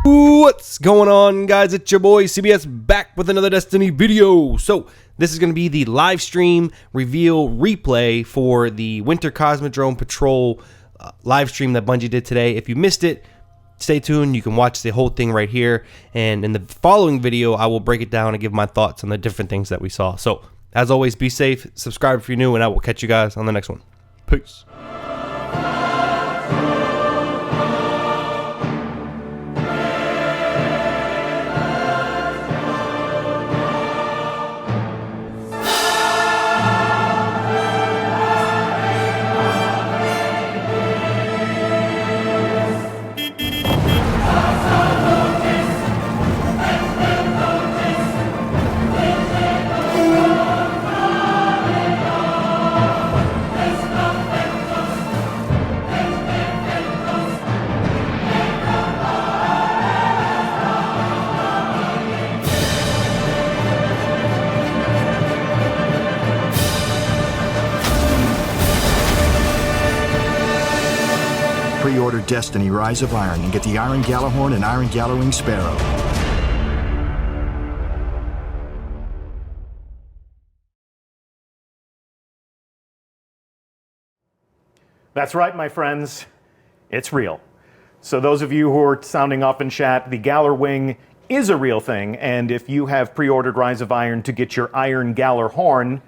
What's going on, guys? It's your boy CBS back with another Destiny video. So this is going to be the live stream reveal replay for the Winter Cosmodrome Patrol live stream that Bungie did today. If you missed it, stay tuned. You can watch the whole thing right here, and in the following video I will break it down and give my thoughts on the different things that we saw. So as always, be safe, subscribe if you're new, and I will catch you guys on the next one. Peace. Pre-order Destiny Rise of Iron and get the Iron GJALLARHORN and Iron GJALLARWING Sparrow. That's right, my friends. It's real. So those of you who are sounding off in chat, the GJALLARWING is a real thing, and if you have pre-ordered Rise of Iron to get your Iron GJALLARHORN,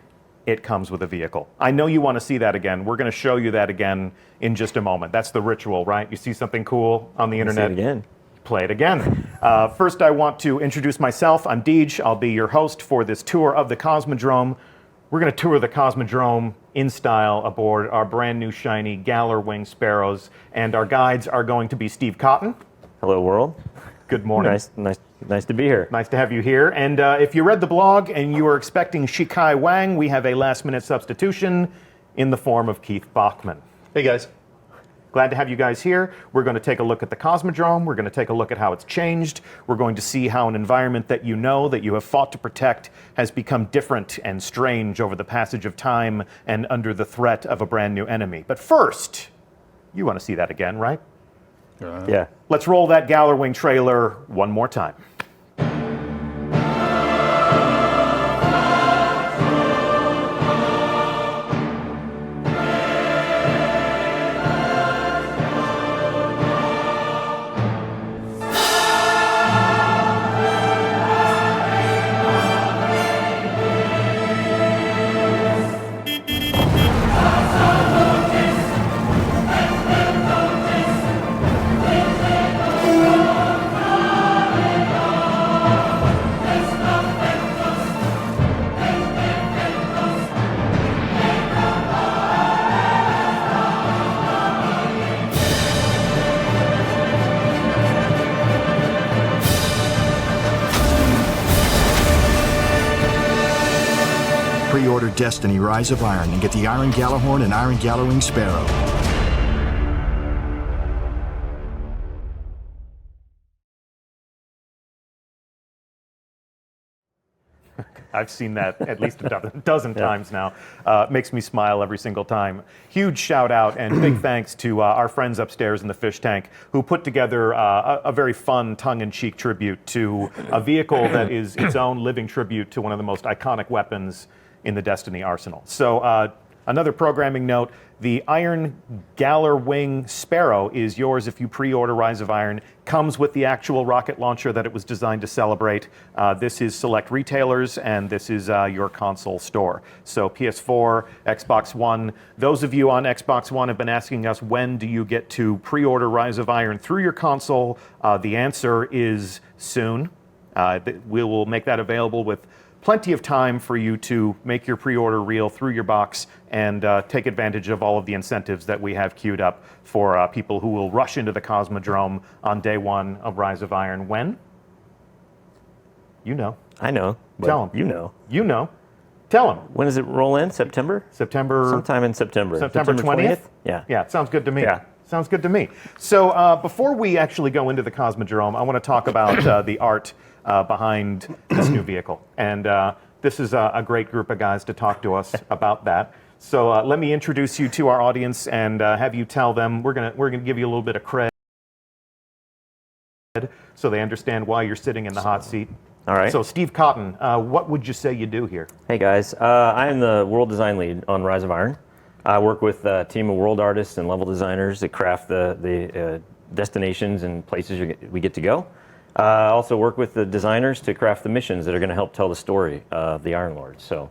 it comes with a vehicle. I know you want to see that again. We're going to show you that again in just a moment. That's the ritual, right? You see something cool on the internet? See it again. Play it again. First, I want to introduce myself. I'm Deej. I'll be your host for this tour of the Cosmodrome. We're going to tour the Cosmodrome in style aboard our brand new shiny GJALLARWING Sparrows, and our guides are going to be Steve Cotton. Hello, world. Good morning. Nice to be here. Nice to have you here. And if you read the blog and you were expecting Shikai Wang, we have a last-minute substitution in the form of Keith Bachman. Hey, guys. Glad to have you guys here. We're going to take a look at the Cosmodrome. We're going to take a look at how it's changed. We're going to see how an environment that you know, that you have fought to protect, has become different and strange over the passage of time and under the threat of a brand new enemy. But first, you want to see that again, right? Yeah. Let's roll that GJALLARWING trailer one more time. Pre-order Destiny Rise of Iron and get the Iron GJALLARHORN and Iron GJALLARWING Sparrow. I've seen that at least a dozen times now. Makes me smile every single time. Huge shout out and big thanks to our friends upstairs in the fish tank who put together a very fun tongue-in-cheek tribute to a vehicle that is its own living tribute to one of the most iconic weapons in the Destiny arsenal. So another programming note, the Iron GJALLARWING Sparrow is yours if you pre-order Rise of Iron. Comes with the actual rocket launcher that it was designed to celebrate. This is select retailers, and this is your console store. So PS4, Xbox One. Those of you on Xbox One have been asking us, when do you get to pre-order Rise of Iron through your console? The answer is soon. We will make that available with plenty of time for you to make your pre-order real through your box and take advantage of all of the incentives that we have queued up for people who will rush into the Cosmodrome on day one of Rise of Iron. When? You know. I know. Tell them. You know. You know. Tell them. When does it roll in? September? September. Sometime in September. September 20th? Yeah. Yeah, it sounds good to me. Yeah. Sounds good to me. So before we actually go into the Cosmodrome, I want to talk about the art behind this new vehicle. And this is a great group of guys to talk to us about that. So let me introduce you to our audience and have you tell them, we're gonna give you a little bit of cred. so they understand why you're sitting in the hot seat. All right. So Steve Cotton, what would you say you do here? Hey guys, I am the world design lead on Rise of Iron. I work with a team of world artists and level designers that craft the destinations and places we get to go. I also work with the designers to craft the missions that are going to help tell the story of the Iron Lord. So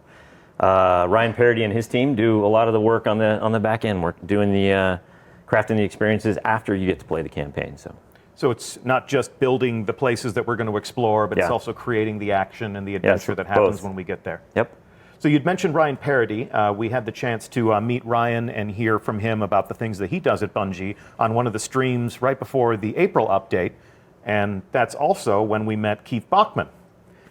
Ryan Parody and his team do a lot of the work on the back end work, doing the crafting the experiences after you get to play the campaign. So it's not just building the places that we're going to explore, but it's also creating the action and the adventure that happens when we get there. Yep. So you'd mentioned Ryan Parody. We had the chance to meet Ryan and hear from him about the things that he does at Bungie on one of the streams right before the April update. And that's also when we met Keith Bachman.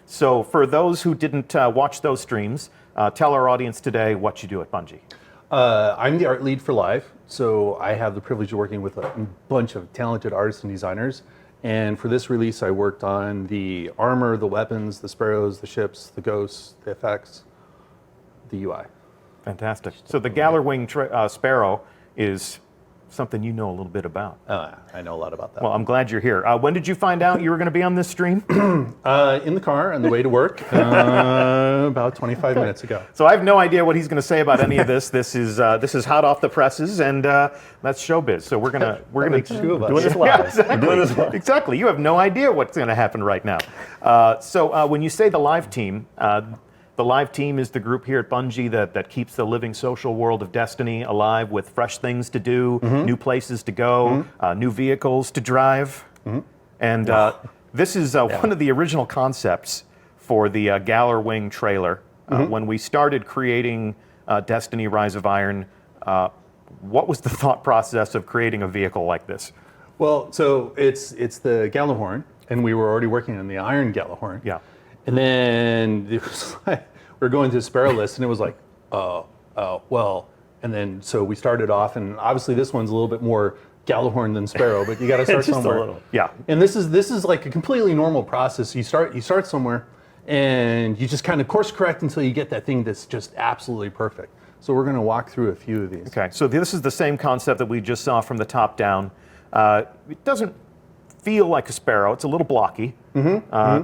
So for those who didn't watch those streams, tell our audience today what you do at Bungie. I'm the art lead for Live, so I have the privilege of working with a bunch of talented artists and designers. And for this release, I worked on the armor, the weapons, the sparrows, the ships, the ghosts, the effects, the UI. Fantastic. So the GJALLARWING Sparrow is something you know a little bit about. I know a lot about that. Well, I'm glad you're here. When did you find out you were going to be on this stream? In the car on the way to work about 25 minutes ago. So I have no idea what he's going to say about any of this. This is hot off the presses, and that's showbiz. So we're gonna two of us. doing this live. Yeah, exactly. Doing this live. Exactly. You have no idea what's going to happen right now. So when you say the live team. The live team is the group here at Bungie that keeps the living social world of Destiny alive with fresh things to do, new places to go, new vehicles to drive. And this is one of the original concepts for the GJALLARWING trailer. When we started creating Destiny Rise of Iron, what was the thought process of creating a vehicle like this? Well, so it's the GJALLARHORN, and we were already working on the Iron GJALLARHORN. Yeah. And then it was like, we're going to the Sparrow list, and it was like, well. And then so we started off, and obviously this one's a little bit more GJALLARHORN than Sparrow, but you got to start Just somewhere. a little. Yeah. And this is like a completely normal process. You start somewhere, and you just kind of course correct until you get that thing that's just absolutely perfect. So we're going to walk through a few of these. Okay. So this is the same concept that we just saw from the top down. It doesn't feel like a Sparrow. It's a little blocky.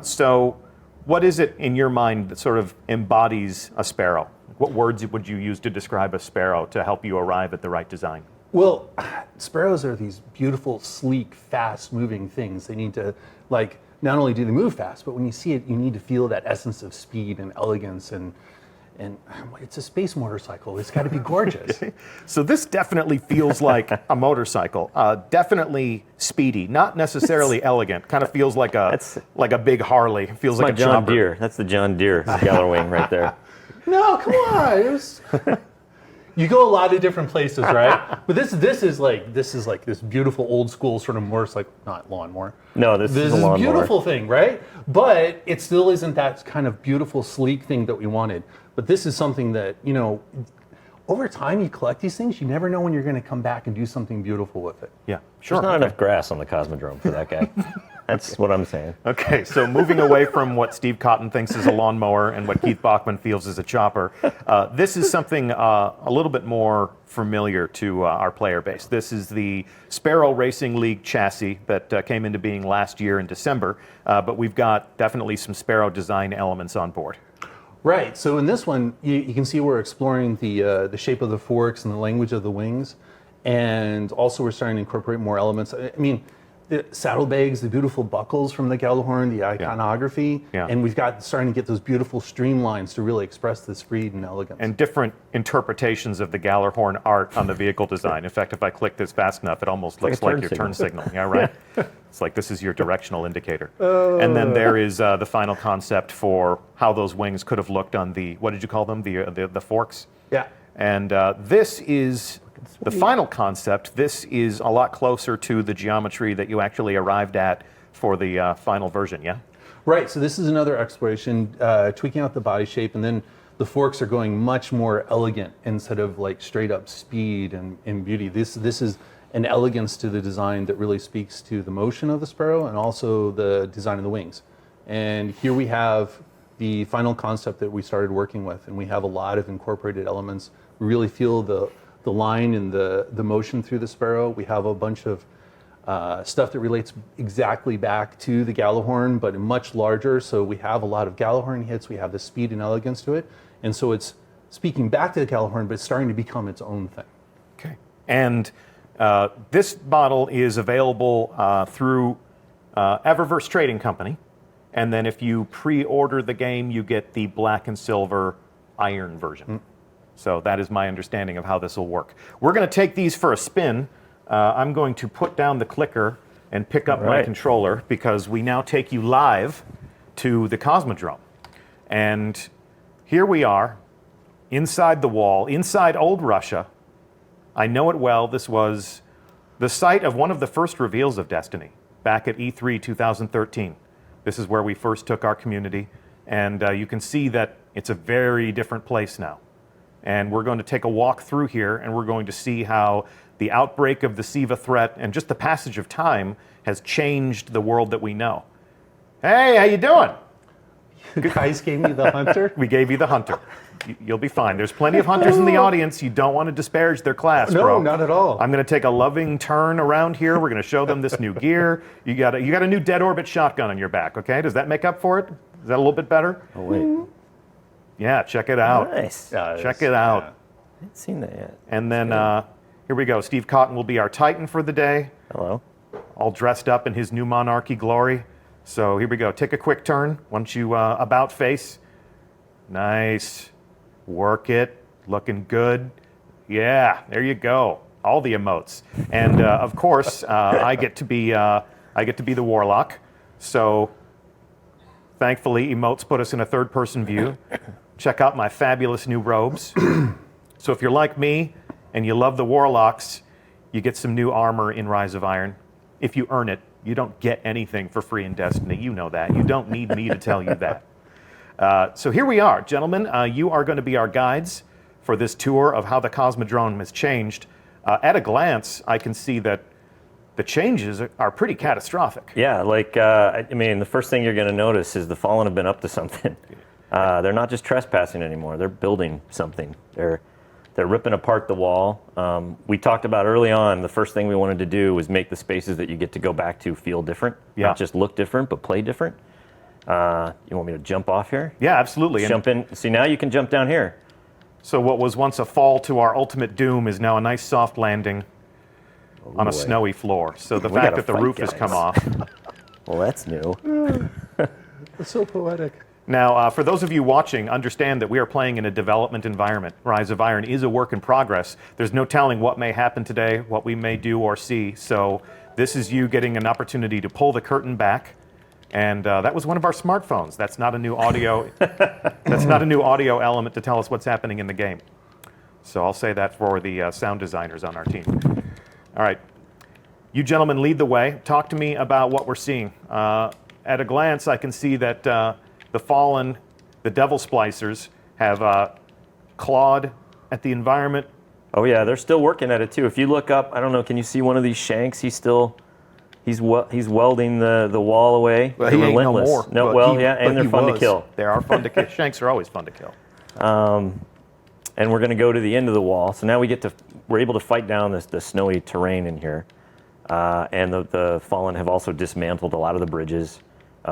So what is it in your mind that sort of embodies a Sparrow? What words would you use to describe a Sparrow to help you arrive at the right design? Well, Sparrows are these beautiful, sleek, fast-moving things. They need to, like, not only do they move fast, but when you see it, you need to feel that essence of speed and elegance, and it's a space motorcycle. It's got to be gorgeous. So this definitely feels like a motorcycle. Definitely speedy, not necessarily elegant. Kind of feels like a big Harley. Feels like a John chopper. Deere. That's the John Deere GJALLARWING right there. No, come on. You go a lot of different places, right? But this is like this beautiful old school sort of motorcycle, not lawnmower. No, this is a lawnmower. Beautiful thing, right? But it still isn't that kind of beautiful, sleek thing that we wanted. But this is something that, over time you collect these things, you never know when you're going to come back and do something beautiful with it. Yeah, sure. There's not enough grass on the Cosmodrome for that guy. That's what I'm saying. Okay, so moving away from what Steve Cotton thinks is a lawnmower and what Keith Bachman feels is a chopper, this is something a little bit more familiar to our player base. This is the Sparrow Racing League chassis that came into being last year in December, but we've got definitely some Sparrow design elements on board. Right, so in this one, you can see we're exploring the shape of the forks and the language of the wings, and also we're starting to incorporate more elements. I mean, the saddlebags, the beautiful buckles from the GJALLARHORN, the iconography, and we've got starting to get those beautiful streamlines to really express this speed and elegance. And different interpretations of the GJALLARHORN art on the vehicle design. In fact, if I click this fast enough, it almost looks like your turn signal. Yeah, right? It's like this is your directional indicator. And then there is the final concept for how those wings could have looked on the, what did you call them? The forks? Yeah. And this is the final concept. This is a lot closer to the geometry that you actually arrived at for the final version, yeah? Right, so this is another exploration, tweaking out the body shape, and then the forks are going much more elegant instead of like straight up speed and beauty. This is an elegance to the design that really speaks to the motion of the Sparrow and also the design of the wings. And here we have the final concept that we started working with, and we have a lot of incorporated elements. We really feel the line and the motion through the Sparrow. We have a bunch of stuff that relates exactly back to the Gjallarhorn, but much larger. So we have a lot of Gjallarhorn hits. We have the speed and elegance to it. And so it's speaking back to the Gjallarhorn, but it's starting to become its own thing. Okay. And this model is available through Eververse Trading Company. And then if you pre-order the game, you get the black and silver iron version. So that is my understanding of how this will work. We're going to take these for a spin. I'm going to put down the clicker and pick up my controller because we now take you live to the Cosmodrome. And here we are, inside the wall, inside old Russia. I know it well. This was the site of one of the first reveals of Destiny back at E3 2013. This is where we first took our community. And you can see that it's a very different place now. And we're going to take a walk through here, and we're going to see how the outbreak of the SIVA threat and just the passage of time has changed the world that we know. Hey, how you doing? You guys gave me the hunter? We gave you the hunter. You'll be fine. There's plenty of hunters in the audience. You don't want to disparage their class, bro. No, not at all. I'm going to take a loving turn around here. We're going to show them this new gear. You got a new dead orbit shotgun on your back, okay? Does that make up for it? Is that a little bit better? Oh, wait. Yeah, check it out. Nice. Check it out. I haven't seen that yet. And then here we go. Steve Cotton will be our Titan for the day. Hello. All dressed up in his new monarchy glory. So here we go. Take a quick turn. Once you about face. Nice. Work it. Looking good. Yeah, there you go. All the emotes. And of course, I get to be the warlock. So thankfully, emotes put us in a third-person view. Check out my fabulous new robes. So if you're like me and you love the warlocks, you get some new armor in Rise of Iron. If you earn it, you don't get anything for free in Destiny. You know that. You don't need me to tell you that. So here we are, gentlemen. You are going to be our guides for this tour of how the Cosmodrome has changed. At a glance, I can see that the changes are pretty catastrophic. Yeah, like, I mean, the first thing you're going to notice is the Fallen have been up to something. They're not just trespassing anymore. They're building something. They're ripping apart the wall. We talked about early on, the first thing we wanted to do was make the spaces that you get to go back to feel different. Yeah. Not just look different, but play different. You want me to jump off here? Yeah, absolutely. Jump in. See, now you can jump down here. So what was once a fall to our ultimate doom is now a nice soft landing on a snowy floor. So the fact that the roof has come off. Well, that's new. It's so poetic. Now, for those of you watching, understand that we are playing in a development environment. Rise of Iron is a work in progress. There's no telling what may happen today, what we may do or see. So this is you getting an opportunity to pull the curtain back. And that was one of our smartphones. That's not a new audio. That's not a new audio element to tell us what's happening in the game. So I'll say that for the sound designers on our team. All right, you gentlemen lead the way. Talk to me about what we're seeing. At a glance, I can see that the Fallen, the Devil Splicers, have clawed at the environment. Oh yeah, they're still working at it too. If you look up, I don't know, can you see one of these shanks? He's welding the wall away. Well, he ain't no more. No, But well, he- yeah, but and they're he fun to was. kill. They are fun to kill. Shanks are always fun to kill. And we're going to go to the end of the wall. So now we're able to fight down the snowy terrain in here. And the Fallen have also dismantled a lot of the bridges.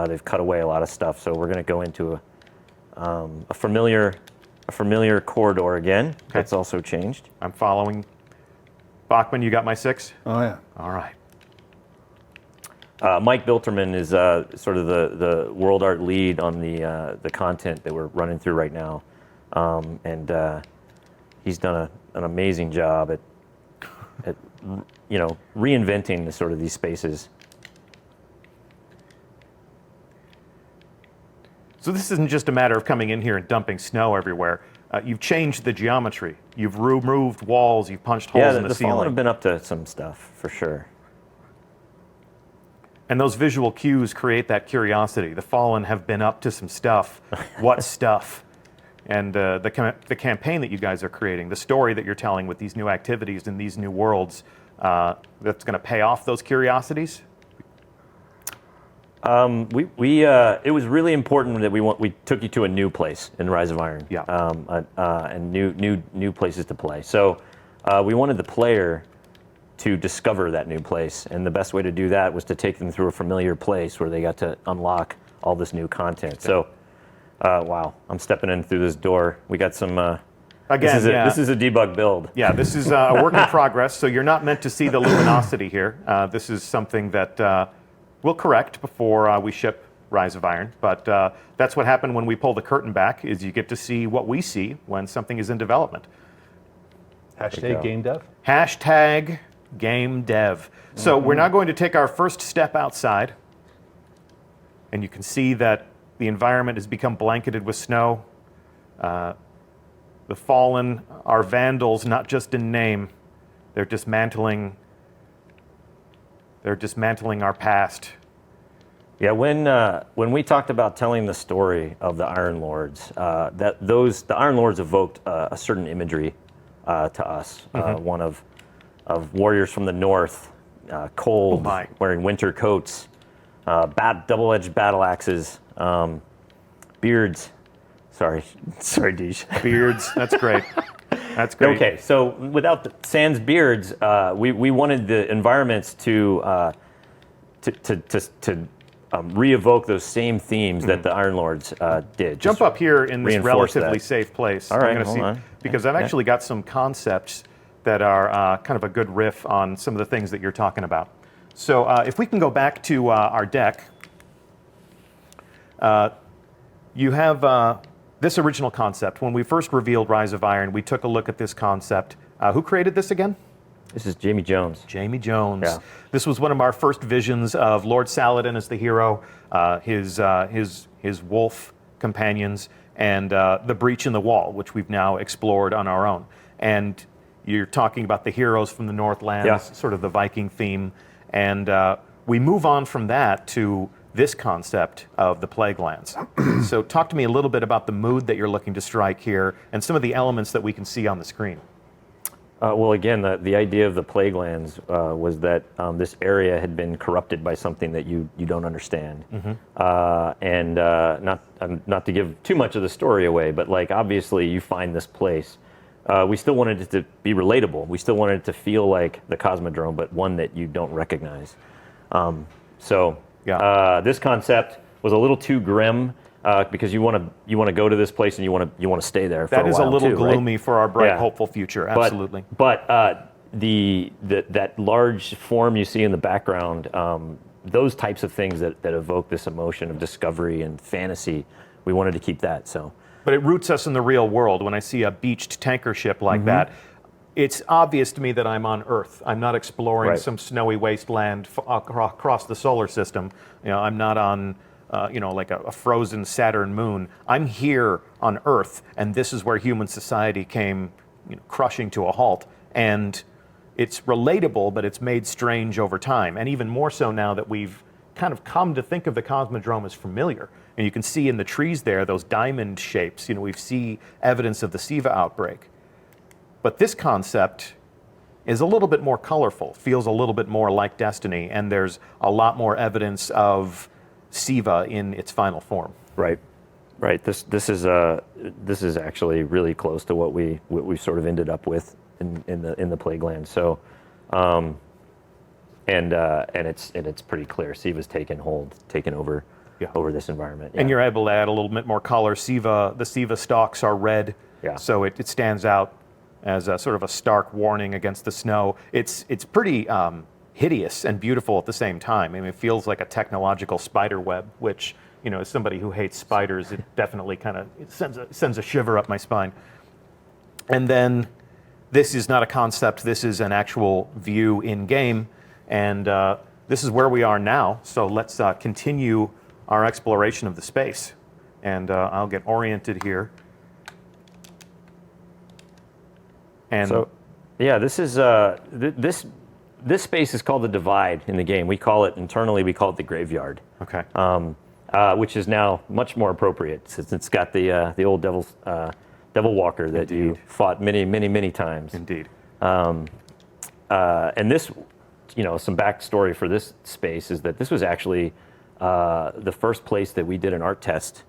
They've cut away a lot of stuff. So we're going to go into a familiar corridor again. That's also changed. I'm following. Bachman, you got my 6? Oh, yeah. All right. Mike Bilterman is sort of the world art lead on the content that we're running through right now. And he's done an amazing job at reinventing the sort of these spaces. So this isn't just a matter of coming in here and dumping snow everywhere. You've changed the geometry. You've removed walls. You've punched holes in the Fallen ceiling. have been up to some stuff for sure. And those visual cues create that curiosity. The Fallen have been up to some stuff. What stuff? And the campaign that you guys are creating, the story that you're telling with these new activities and these new worlds, that's going to pay off those curiosities? It was really important that we took you to a new place in Rise of Iron. Yeah. And new places to play. So we wanted the player to discover that new place. And the best way to do that was to take them through a familiar place where they got to unlock all this new content. So, wow, I'm stepping in through this door. We got some, Again, this is a debug build. Yeah, this is a work in progress, so you're not meant to see the luminosity here. This is something that we'll correct before we ship Rise of Iron, but that's what happened when we pull the curtain back, is you get to see what we see when something is in development. Hashtag game dev. Hashtag game dev. So we're now going to take our first step outside, and you can see that the environment has become blanketed with snow. The fallen are vandals, not just in name. They're dismantling our past. Yeah, when we talked about telling the story of the Iron Lords, the Iron Lords evoked a certain imagery to us. One of warriors from the north, cold, wearing winter coats, double-edged battle axes, beards. Sorry, Deej. Beards, that's great. That's great. Okay, so without the sans beards, we wanted the environments to re-evoke those same themes that the Iron Lords did. Jump up here in this relatively that. safe place. All right, I'm hold on. Because I've actually got some concepts that are kind of a good riff on some of the things that you're talking about. So if we can go back to our deck, you have this original concept. When we first revealed Rise of Iron, we took a look at this concept. Who created this again? This is Jamie Jones. Jamie Jones. Yeah. This was one of our first visions of Lord Saladin as the hero, his wolf companions, and the breach in the wall, which we've now explored on our own. And you're talking about the heroes from the Northlands, sort of the Viking theme. And we move on from that to this concept of the Plaguelands. So talk to me a little bit about the mood that you're looking to strike here and some of the elements that we can see on the screen. Well, again, the idea of the Plaguelands was that this area had been corrupted by something that you don't understand. And not to give too much of the story away, but like obviously you find this place. We still wanted it to be relatable. We still wanted it to feel like the Cosmodrome, but one that you don't recognize. This concept was a little too grim. Because you want to go to this place and you want to stay there for a while. That is a little too, gloomy right? for our bright, hopeful future. Absolutely. But that large form you see in the background, those types of things that evoke this emotion of discovery and fantasy, we wanted to keep that. So. But it roots us in the real world. When I see a beached tanker ship like that, it's obvious to me that I'm on Earth. I'm not exploring some snowy wasteland across the solar system. I'm not on. Like a frozen Saturn moon. I'm here on Earth, and this is where human society came crushing to a halt. And it's relatable, but it's made strange over time. And even more so now that we've kind of come to think of the Cosmodrome as familiar. And you can see in the trees there, those diamond shapes. We see evidence of the SIVA outbreak. But this concept is a little bit more colorful, feels a little bit more like Destiny, and there's a lot more evidence of SIVA in its final form. Right. This is actually really close to what we sort of ended up with in the Plaguelands. So, and it's pretty clear. SIVA's taken over this environment. And you're able to add a little bit more color. The SIVA stalks are red, so it stands out as a sort of a stark warning against the snow. It's pretty hideous and beautiful at the same time. I mean, it feels like a technological spider web, which, as somebody who hates spiders, it definitely kind of sends a shiver up my spine. And then this is not a concept, this is an actual view in game, and this is where we are now. So let's continue our exploration of the space. And I'll get oriented here. And so, this is this space is called the Divide in the game. We call it internally the graveyard. Okay. Which is now much more appropriate since it's got the old devil walker that you fought many times. Indeed. And this, some backstory for this space is that this was actually the first place that we did an art test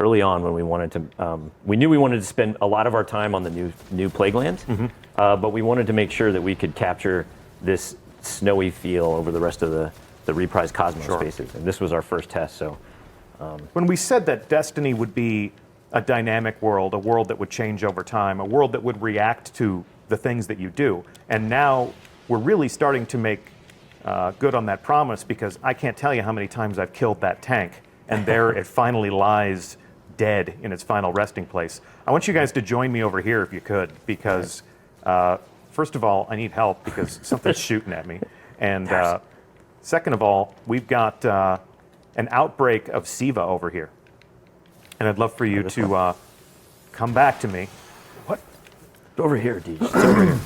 early on when we wanted to. We knew we wanted to spend a lot of our time on the new Plaguelands, but we wanted to make sure that we could capture this snowy feel over the rest of the reprised Cosmos spaces. And this was our first test, so. When we said that Destiny would be a dynamic world, a world that would change over time, a world that would react to the things that you do, and now we're really starting to make good on that promise, because I can't tell you how many times I've killed that tank, and there it finally lies dead in its final resting place. I want you guys to join me over here if you could, because first of all, I need help because something's shooting at me, and second of all, we've got an outbreak of SIVA over here, and I'd love for you to come back to me. What? Over here, Deej. It's over here.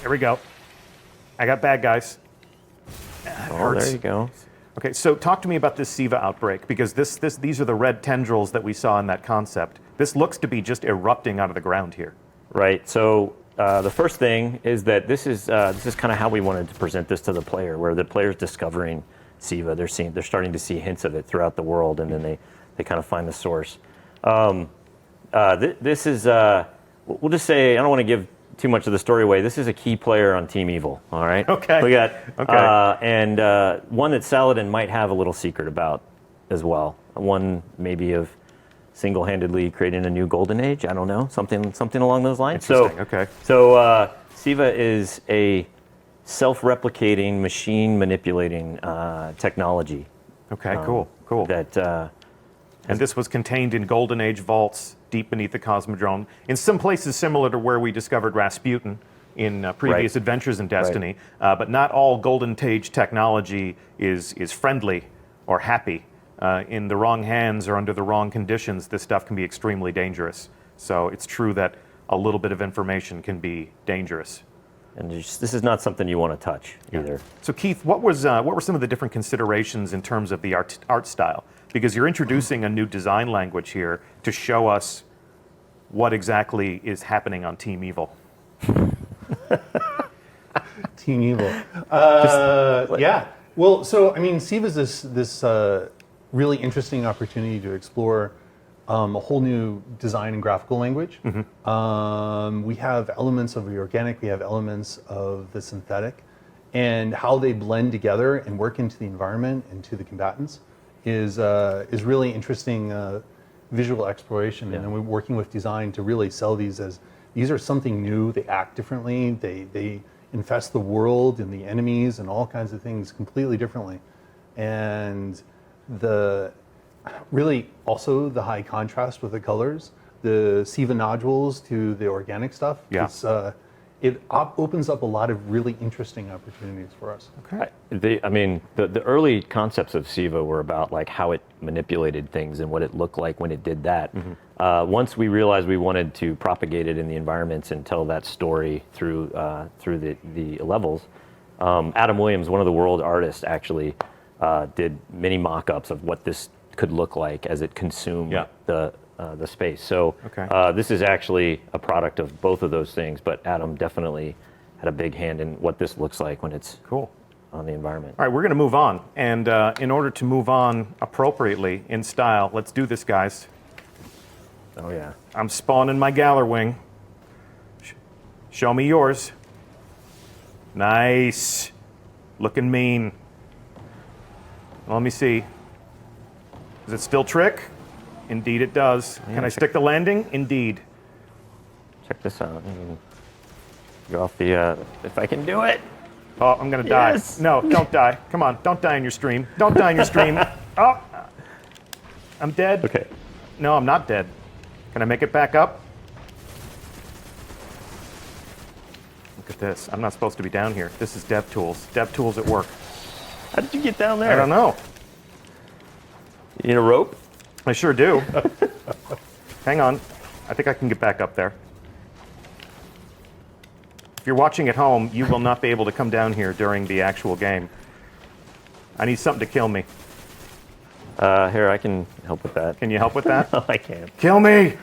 Here we go. I got bad guys. Oh, there you go. Okay, so talk to me about this SIVA outbreak, because these are the red tendrils that we saw in that concept. This looks to be just erupting out of the ground here. Right. So the first thing is that this is kind of how we wanted to present this to the player, where the player's discovering SIVA. They're starting to see hints of it throughout the world, and then they kind of find the source. This is we'll just say, I don't want to give too much of the story away. This is a key player on Team Evil. All right. Okay. We got okay. one that Saladin might have a little secret about as well. One maybe of single-handedly creating a new golden age. I don't know, something along those lines. Interesting. Okay. So SIVA is a self-replicating, machine manipulating technology. Okay. Cool. That. And this was contained in Golden Age vaults deep beneath the Cosmodrome, in some places similar to where we discovered Rasputin in previous adventures in Destiny. But not all Golden Age technology is friendly or happy. In the wrong hands or under the wrong conditions, this stuff can be extremely dangerous. So it's true that a little bit of information can be dangerous. And this is not something you want to touch either. So Keith, what were some of the different considerations in terms of the art style? Because you're introducing a new design language here to show us what exactly is happening on Team Evil. Team Evil. Yeah. Well, so I mean, SIVA is this really interesting opportunity to explore a whole new design and graphical language. We have elements of the organic, we have elements of the synthetic, and how they blend together and work into the environment and to the combatants is really interesting visual exploration. And then we're working with design to really sell these as these are something new. They act differently. They infest the world and the enemies and all kinds of things completely differently. And really also the high contrast with the colors, the SIVA nodules to the organic stuff. Yeah. It opens up a lot of really interesting opportunities for us. Okay. I mean, the early concepts of SIVA were about like how it manipulated things and what it looked like when it did that. Once we realized we wanted to propagate it in the environments and tell that story through the levels, Adam Williams, one of the world artists, actually did many mock-ups of what this could look like as it consumed the space. So this is actually a product of both of those things, but Adam definitely had a big hand in what this looks like when it's on the environment. All right, we're going to move on. And in order to move on appropriately in style, let's do this, guys. Oh, yeah. I'm spawning my GJALLARWING. Show me yours. Nice. Looking mean. Let me see. Does it still trick? Indeed it does. Yeah, Can I stick the landing? Indeed. Check this out. Go off the, if I can do it. Oh, I'm going to die. Yes. No, don't die. Come on, don't die in your stream. Don't die in your stream. Oh, I'm dead. Okay. No, I'm not dead. Can I make it back up? Look at this. I'm not supposed to be down here. This is DevTools. DevTools at work. How did you get down there? I don't know. You need a rope? I sure do. Hang on. I think I can get back up there. If you're watching at home, you will not be able to come down here during the actual game. I need something to kill me. Here, I can help with that. Can you help with that? No, I can't. Kill me!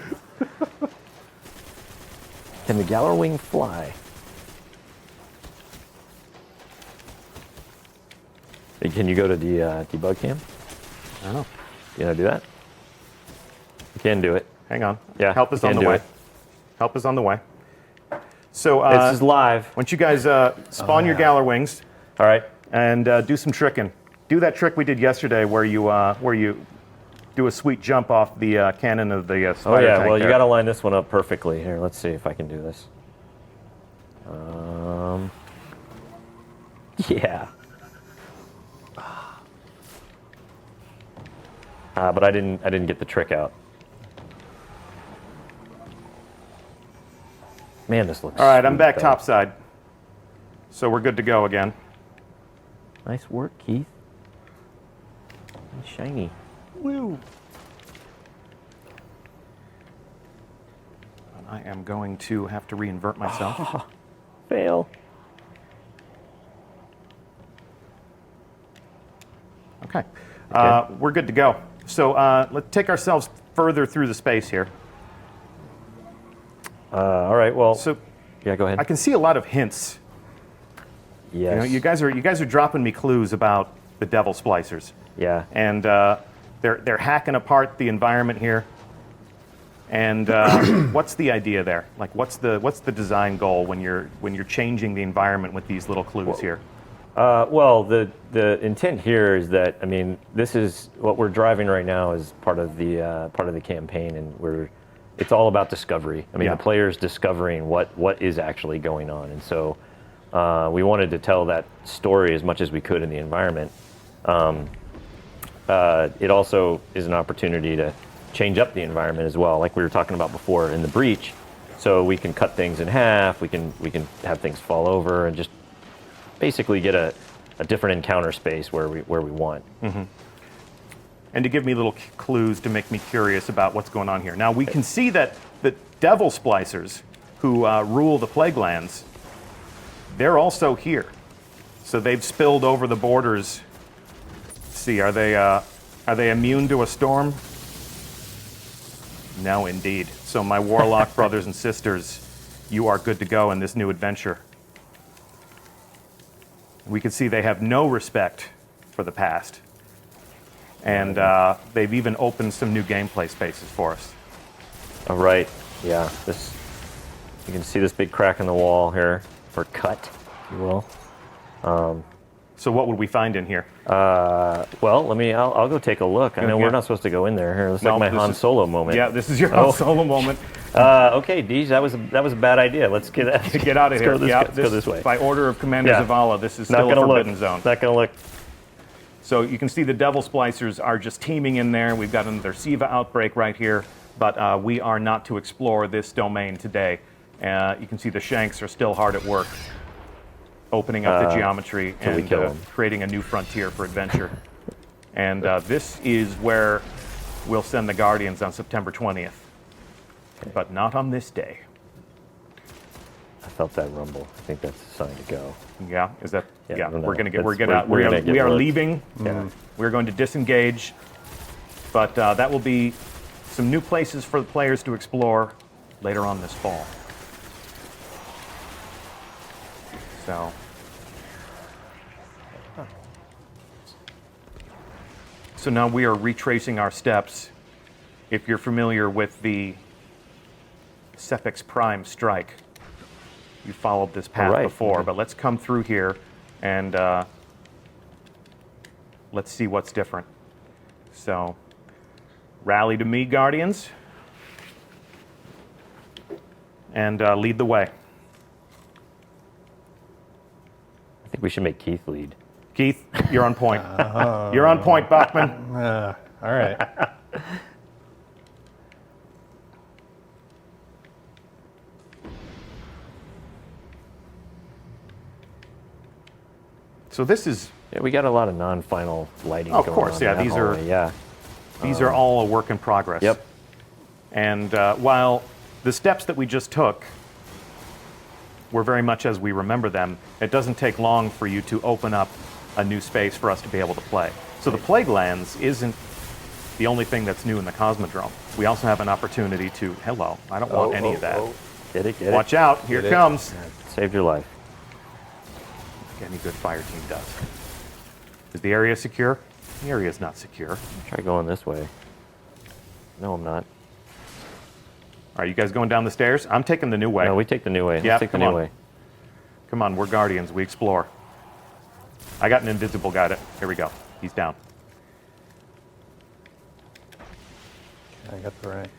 Can the GJALLARWING fly? Can you go to the debug cam? I don't know. You know, do that? You can do it. Hang on. Yeah, Help is you on can the do way. it. Help is on the way. So This is live. Why don't you guys spawn your GJALLARWINGs All right. and do some tricking. Do that trick we did yesterday where you do a sweet jump off the cannon of the spider Oh yeah. tank Well, you there. got to line this one up perfectly. Here, let's see if I can do this. Yeah. But I didn't get the trick out. Man, this looks. All right, I'm sweet, back though. topside. So we're good to go again. Nice work, Keith. Nice shiny. Woo. I am going to have to reinvert myself. Fail. Okay. We're good to go. So let's take ourselves further through the space here. All right. Well. So Yeah. Go ahead. I can see a lot of hints. Yes. You know, you guys are dropping me clues about the Devil Splicers, Yeah. and they're hacking apart the environment here. And what's the idea there? Like, what's the design goal when you're changing the environment with these little clues here? Well, the intent here is that, I mean, this is what we're driving right now is part of the campaign, and it's all about discovery. I mean, Yeah. the players discovering what is actually going on, and so we wanted to tell that story as much as we could in the environment. It also is an opportunity to change up the environment as well, like we were talking about before in the breach. So we can cut things in half. We can have things fall over and just basically get a different encounter space where we want. Mm-hmm. And to give me little clues to make me curious about what's going on here. Now we can see that the Devil Splicers, who rule the Plaguelands, they're also here. So they've spilled over the borders. Let's see, are they immune to a storm? No, indeed. So my Warlock brothers and sisters, you are good to go in this new adventure. We can see they have no respect for the past. And they've even opened some new gameplay spaces for us. All right. Yeah. You can see this big crack in the wall here, or cut, if you will. So what would we find in here? Well, I'll go take a look. I know Yeah. we're not supposed to go in there. Here, it's No, like my this Han is- Solo moment. Yeah, this is your Han Solo moment. Okay, Deej, that was a bad idea. Let's get out. Get out of here. Let's go this way. By order of Commander Yeah. Zavala, this is Not still a gonna forbidden look. zone. Not gonna look. So you can see the Devil Splicers are just teaming in there. We've got another SIVA outbreak right here, but we are not to explore this domain today. You can see the Shanks are still hard at work, opening up the geometry till we and kill 'em. creating a new frontier for adventure. And this is where we'll send the Guardians on September 20th, but not on this day. I felt that rumble. I think that's a sign to go. Yeah, is that? Yeah, Yeah, I don't we're know. gonna get. That's- We're gonna. we're We gonna are, get we are looked. leaving. Yeah. We're going to disengage, but that will be some new places for the players to explore later on this fall. So now we are retracing our steps. If you're familiar with the Sepix Prime strike, you followed this path right. before, Okay. but let's come through here and let's see what's different. So, rally to me, Guardians, and lead the way. I think we should make Keith lead. Keith, you're on point. You're on point, Bachman. All right. So this is, Yeah, we got a lot of non-final lighting. Of going course, on yeah, in that these are- hallway, Yeah. these are all a work in progress. Yep. And while the steps that we just took were very much as we remember them, it doesn't take long for you to open up a new space for us to be able to play. So the Plaguelands isn't the only thing that's new in the Cosmodrome. We also have an opportunity to, hello, I don't want any of that. Get it. Watch out, here it comes. Saved your life. Any good fire team does. Is the area secure? The area is not secure. Try going this way. No, I'm not. All right, you guys going down the stairs? I'm taking the new way. No, we take the new way. Yeah, Let's take the come new on. way. Come on, we're guardians. We explore. I got an invisible guy. Here we go. He's down. I got the right.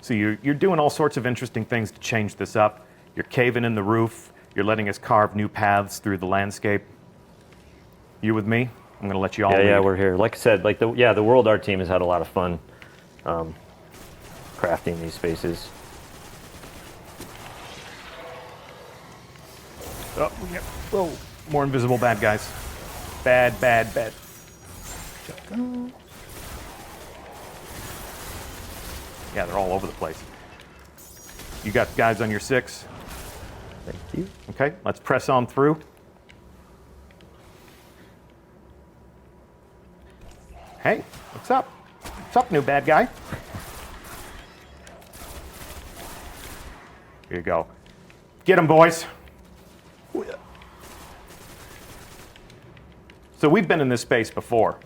So you're doing all sorts of interesting things to change this up. You're caving in the roof. You're letting us carve new paths through the landscape. You with me? I'm going to let you all lead. Yeah, we're here. Like I said, like the World Art team has had a lot of fun crafting these spaces. Oh, yeah. Whoa. More invisible bad guys. Bad, bad, bad. Yeah, they're all over the place. You got guys on your 6. Thank you. Okay, let's press on through. Hey, what's up? What's up, new bad guy? Here you go. Get him, boys. So we've been in this space before.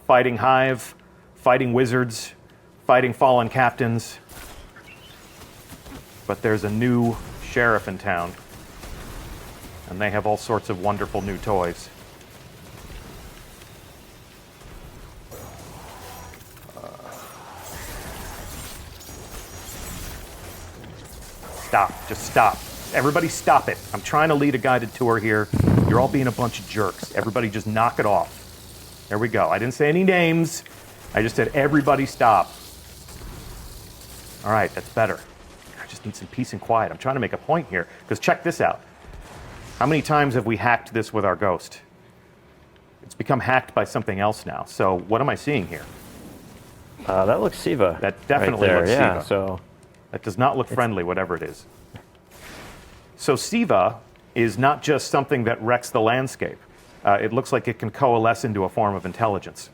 Fighting Hive, fighting wizards, fighting fallen captains. But there's a new sheriff in town. And they have all sorts of wonderful new toys. Stop. Just stop. Everybody stop it. I'm trying to lead a guided tour here. You're all being a bunch of jerks. Everybody just knock it off. There we go. I didn't say any names. I just said everybody stop. All right, that's better. I just need some peace and quiet. I'm trying to make a point here. Because check this out. How many times have we hacked this with our ghost? It's become hacked by something else now. So what am I seeing here? That looks SIVA. That definitely right there. looks yeah, SIVA. So That does not look friendly, whatever it is. So SIVA is not just something that wrecks the landscape. It looks like it can coalesce into a form of intelligence.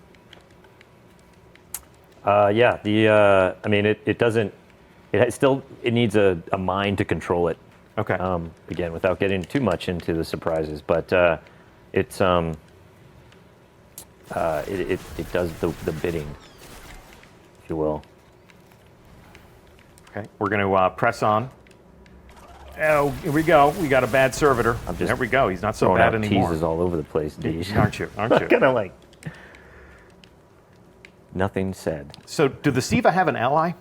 yeah, I mean, it doesn't. It needs a mind to control it. Okay. Again, without getting too much into the surprises, but it does the bidding, if you will. Okay. We're going to press on. Oh, here we go. We got a bad servitor. There we go. He's not so Throwing bad out anymore. teases all over the place, Deej. Aren't you? Aren't you? Kind of like nothing said. So, do the SIVA have an ally?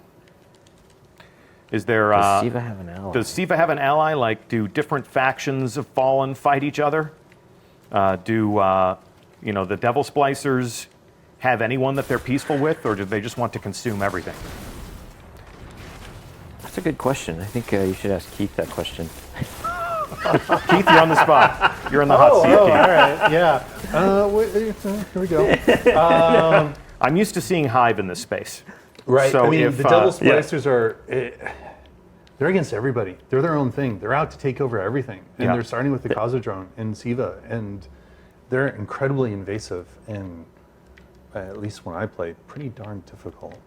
Is there? Does SIVA have an ally? Does SIVA have an ally? Like, do different factions of Fallen fight each other? The Devil Splicers have anyone that they're peaceful with, or do they just want to consume everything? That's a good question. I think you should ask Keith that question. Keith, you're on the spot. You're in the hot seat, Keith. All right, yeah. Here we go. I'm used to seeing Hive in this space. Right. So I mean, if, the Devil yeah. Splicers are. They're against everybody. They're their own thing. They're out to take over everything. And Yeah. they're starting with the Cosmodrome in SIVA. And they're incredibly invasive and, at least when I played, pretty darn difficult.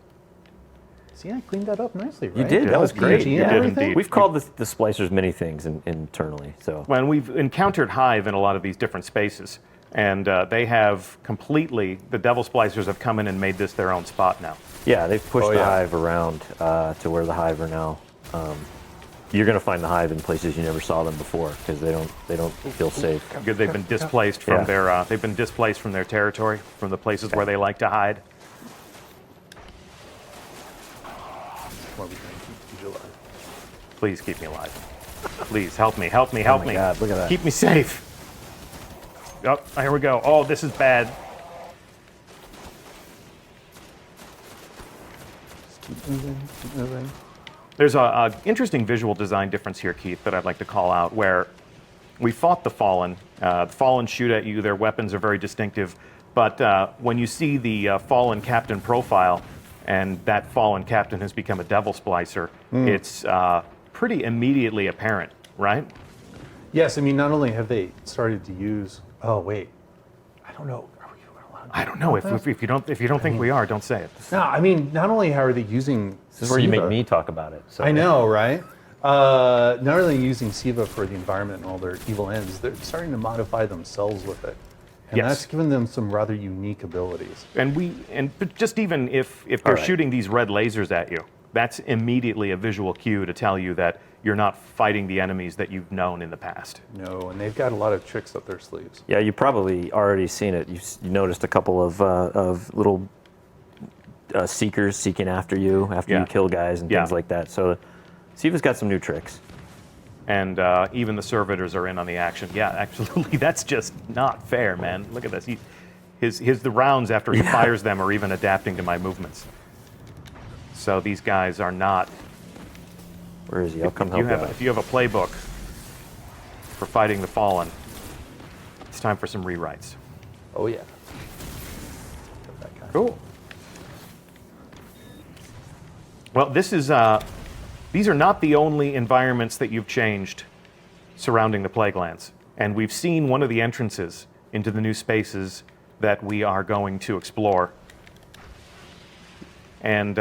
See, I cleaned that up nicely, right? You did. That was great. PG You and did everything. indeed. We've called the Splicers many things internally. So When we've encountered Hive in a lot of these different spaces, and they have completely, the Devil Splicers have come in and made this their own spot now. yeah, they've pushed Oh, the yeah. Hive around to where the Hive are now. You're going to find the Hive in places you never saw them before because they don't feel safe. Because they've been displaced from Yeah. their territory, from the places where they like to hide. What we can keep you alive. Please keep me alive. Please help me, help me, help Oh my me. God, look at that. Keep me safe. Oh, here we go. Oh, this is bad. Keep moving, keep moving. There's a interesting visual design difference here, Keith, that I'd like to call out, where we fought the Fallen. The Fallen shoot at you. Their weapons are very distinctive. But when you see the Fallen Captain profile, and that Fallen Captain has become a Devil Splicer, it's pretty immediately apparent, right? Yes, I mean, not only have they started to use. Oh wait, I don't know. Are we allowed to I don't know. If you don't think we are, don't say it. No, I mean, not only how are they using. This is where you make SIVA. me talk about it. So I know, right? Not only using SIVA for the environment and all their evil ends, they're starting to modify themselves with it. And Yes. that's given them some rather unique abilities. But just even if they're right. shooting these red lasers at you, that's immediately a visual cue to tell you that you're not fighting the enemies that you've known in the past. No, and they've got a lot of tricks up their sleeves. Yeah, you probably already seen it. You noticed a couple of little seekers seeking after you you kill guys and things like that. So SIVA's got some new tricks. And even the servitors are in on the action. Yeah, absolutely. That's just not fair, man. Look at this. The rounds after he fires them are even adapting to my movements. So these guys are not. Where is he? I'll come help you out. If you have a playbook for fighting the Fallen, it's time for some rewrites. Oh yeah. Cool. Well, these are not the only environments that you've changed surrounding the Plaguelands. And we've seen one of the entrances into the new spaces that we are going to explore. And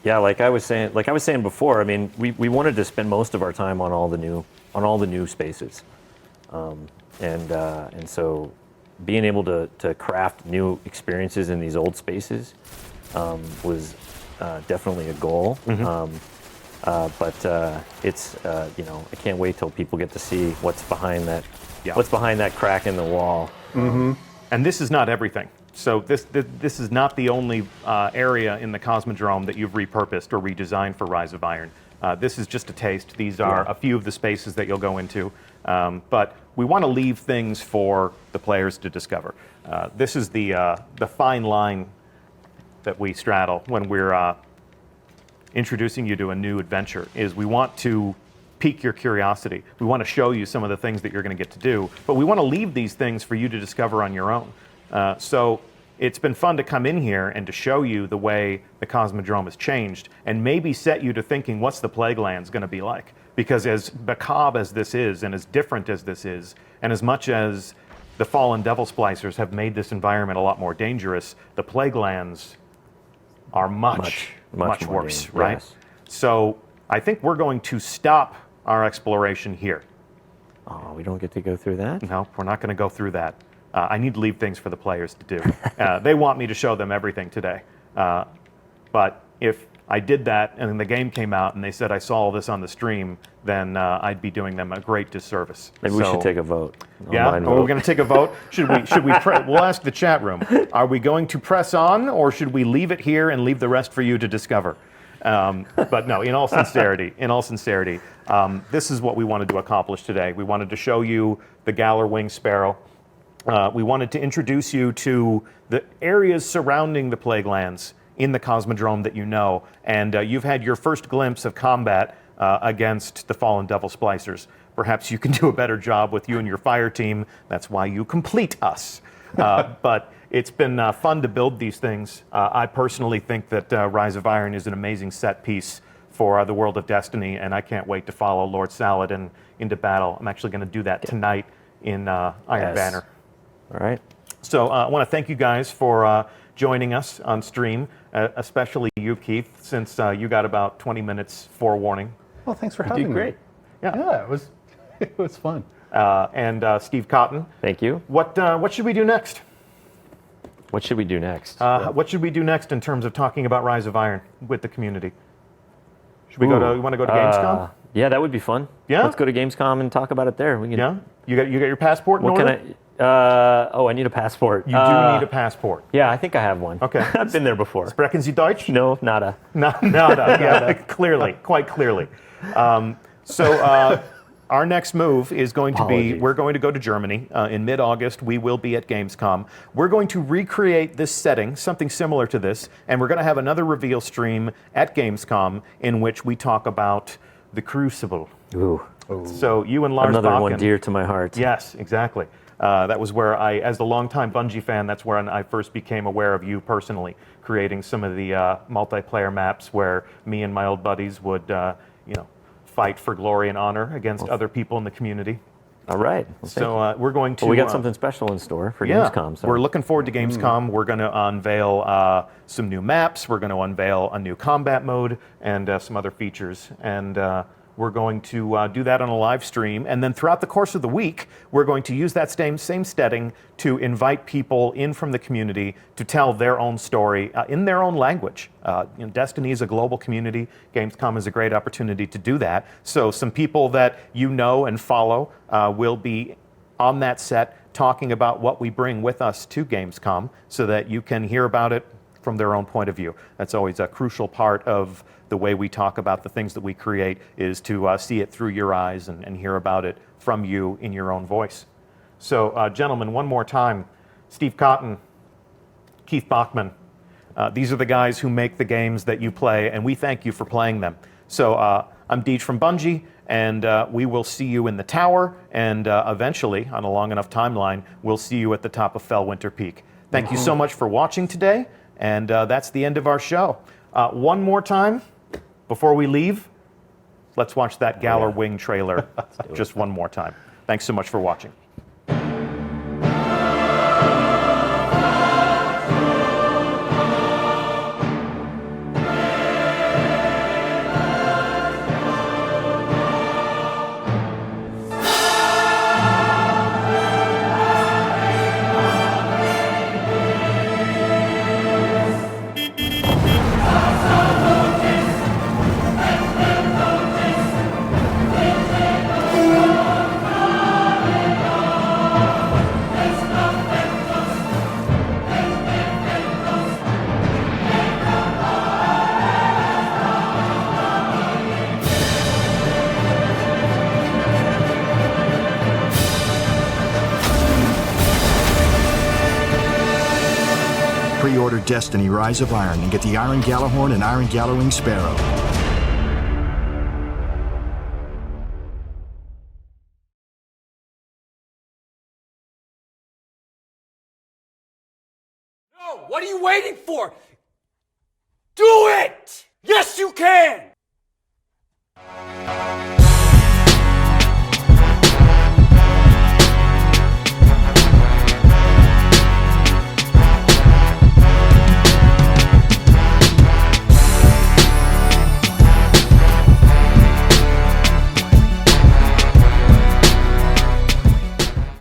yeah, like I was saying before, I mean, we wanted to spend most of our time on all the new spaces. And so being able to craft new experiences in these old spaces was definitely a goal. But it's I can't wait till people get to see what's behind that crack in the wall. And this is not everything. So this is not the only area in the Cosmodrome that you've repurposed or redesigned for Rise of Iron. This is just a taste. These are a few of the spaces that you'll go into. But we want to leave things for the players to discover. This is the fine line that we straddle when we're introducing you to a new adventure. Is we want to pique your curiosity. We want to show you some of the things that you're going to get to do, but we want to leave these things for you to discover on your own. So it's been fun to come in here and to show you the way the Cosmodrome has changed and maybe set you to thinking, what's the Plaguelands going to be like? Because as macabre as this is and as different as this is, and as much as the fallen Devil Splicers have made this environment a lot more dangerous, the Plaguelands are much worse, right? Yes. So I think we're going to stop our exploration here. Oh, we don't get to go through that? No, we're not going to go through that. I need to leave things for the players to do. They want me to show them everything today. But if I did that and then the game came out and they said I saw all this on the stream, then I'd be doing them a great disservice. Maybe we should take a vote. Yeah, are we going to take a vote? Should we? We'll ask the chat room. Are we going to press on, or should we leave it here and leave the rest for you to discover? But no, in all sincerity, this is what we wanted to accomplish today. We wanted to show you the GJALLARWING Sparrow. We wanted to introduce you to the areas surrounding the Plaguelands in the Cosmodrome that you know, and you've had your first glimpse of combat against the fallen Devil Splicers. Perhaps you can do a better job with you and your fire team. That's why you complete us. But it's been fun to build these things. I personally think that Rise of Iron is an amazing set piece for the world of Destiny, and I can't wait to follow Lord Saladin into battle. I'm actually going to do that tonight in Iron Banner. All right. So I want to thank you guys for joining us on stream, especially you, Keith, since you got about 20 minutes forewarning. Well, thanks for having me. Great. Yeah, it was fun. And Steve Cotton. Thank you. What should we do next? What should we do next? What should we do next in terms of talking about Rise of Iron with the community? Should we you want to go to Gamescom? Yeah, that would be fun. Yeah? Let's go to Gamescom and talk about it there. We can, Yeah? You got your passport in order? I need a passport. You do need a passport. Yeah, I think I have one. Okay. I've been there before. Sprechen Sie Deutsch? No, nada. Nada. Yeah, clearly, quite clearly. Our next move is going to be, we're going to go to Germany. In mid-August, we will be at Gamescom. We're going to recreate this setting, something similar to this, and we're going to have another reveal stream at Gamescom in which we talk about the Crucible. Ooh. So you and Lars Another Bakken, one dear to my heart. Yes, exactly. That was where as the longtime Bungie fan, that's where I first became aware of you personally, creating some of the multiplayer maps where me and my old buddies would, fight for glory and honor against other people in the community. All right. So we're going to. Well, we got something special in store for Gamescom. So. We're looking forward to Gamescom. We're going to unveil some new maps. We're going to unveil a new combat mode and some other features. And We're going to do that on a live stream. And then throughout the course of the week, we're going to use that same setting to invite people in from the community to tell their own story in their own language. Destiny is a global community. Gamescom is a great opportunity to do that. So some people that you know and follow will be on that set talking about what we bring with us to Gamescom so that you can hear about it from their own point of view. That's always a crucial part of the way we talk about the things that we create, is to see it through your eyes and hear about it from you in your own voice. So gentlemen, one more time, Steve Cotton, Keith Bachman, these are the guys who make the games that you play, and we thank you for playing them. So I'm Deej from Bungie, and we will see you in the tower, and eventually, on a long enough timeline, we'll see you at the top of Fellwinter Peak. Thank you so much for watching today, and that's the end of our show. One more time, before we leave, let's watch that GJALLARWING trailer just one more time. Thanks so much for watching. Pre-order Destiny Rise of Iron and get the Iron Gjallarhorn and Iron Gjallarwing Sparrow. No, what are you waiting for? Do it! Yes, you can!